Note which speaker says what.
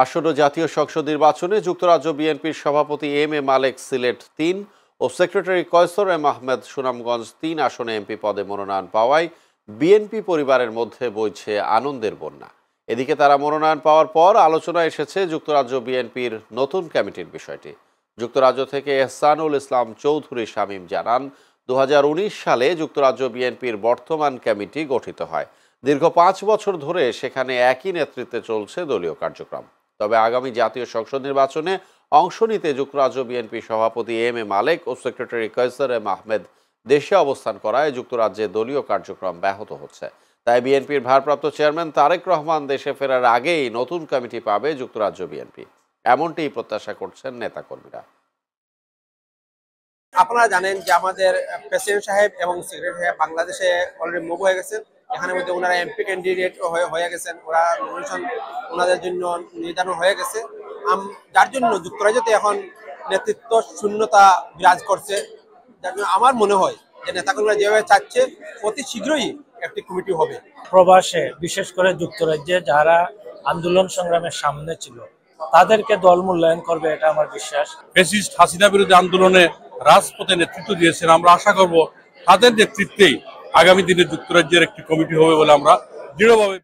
Speaker 1: আসন্ন জাতীয় সংসদ নির্বাচনে যুক্তরাজ্য বিএনপির সভাপতি M A Malek Sylhet ৩ O secretary Kaiser M Ahmed Sunamganj ৩ আসনে এমপি পদে মনোনয়ন পাওয়ায় বিএনপি পরিবারের মধ্যে বইছে আনন্দের বন্যা। এদিকে তারা মনোনয়ন পাওয়ার পর আলোচনায় এসেছে যুক্তরাজ্য বিএনপির নতুন কমিটির বিষয়টি। যুক্তরাজ্য থেকে এহসানুল ইসলাম চৌধুরী শামীম জানান, ২০১৯ সালে যুক্তরাজ্য বিএনপির বর্তমান কমিটি গঠিত হয়। দীর্ঘ ৫ বছর ধরে সেখানে একই নেতৃত্বে চলছে দলীয় কার্যক্রম। তবে আগামী জাতীয় সংসদ নির্বাচনে অংশ নিতে যুক্তরাজ্য বিএনপি সভাপতি M A Malek O secretary Kaiser M Ahmed দেশে অবস্থান করায় যুক্তরাজ্যে দলীয় কার্যক্রম ব্যাহত হচ্ছে। তাই বিএনপির ভারপ্রাপ্ত চেয়ারম্যান তারেক রহমান দেশে ফেরার আগেই নতুন কমিটি পাবে যুক্তরাজ্য বিএনপি, এমনটিই প্রত্যাশা করছেন নেতাকর্মীরা।
Speaker 2: আপনারা জানেন যে আমাদের প্রেসিডেন্ট সাহেব এবং সেক্রেটারি সাহেব বাংলাদেশে অলরেডি মুভ হয়ে গেছেন। এখানে মধ্যে ওনারা এমপি ক্যান্ডিডেট হয়ে গেছেন, ওরা নমিনেশন ওনাদের জন্য নির্ধারণ হয়ে গেছে, যার জন্য যুক্তরাজ্যতে এখন নেতৃত্ব শূন্যতা বিরাজ করছে। যার জন্য আমার মনে হয় যে নেতাকর্মীরা যেভাবে চাচ্ছে অতি শীঘ্রই একটি কমিটি হবে।
Speaker 3: প্রবাসে বিশেষ করে যুক্তরাজ্যে যারা আন্দোলন সংগ্রামের সামনে ছিল তাদেরকে দল মূল্যায়ন করবে, এটা আমার বিশ্বাস।
Speaker 4: ফ্যাসিস্ট হাসিনা বিরোধী আন্দোলনে রাজপথে নেতৃত্ব দিয়েছেন, আমরা আশা করব তাদের নেতৃত্বেই আগামী দিনে যুক্তরাজ্যের একটি কমিটি হবে বলে আমরা দৃঢ়ভাবে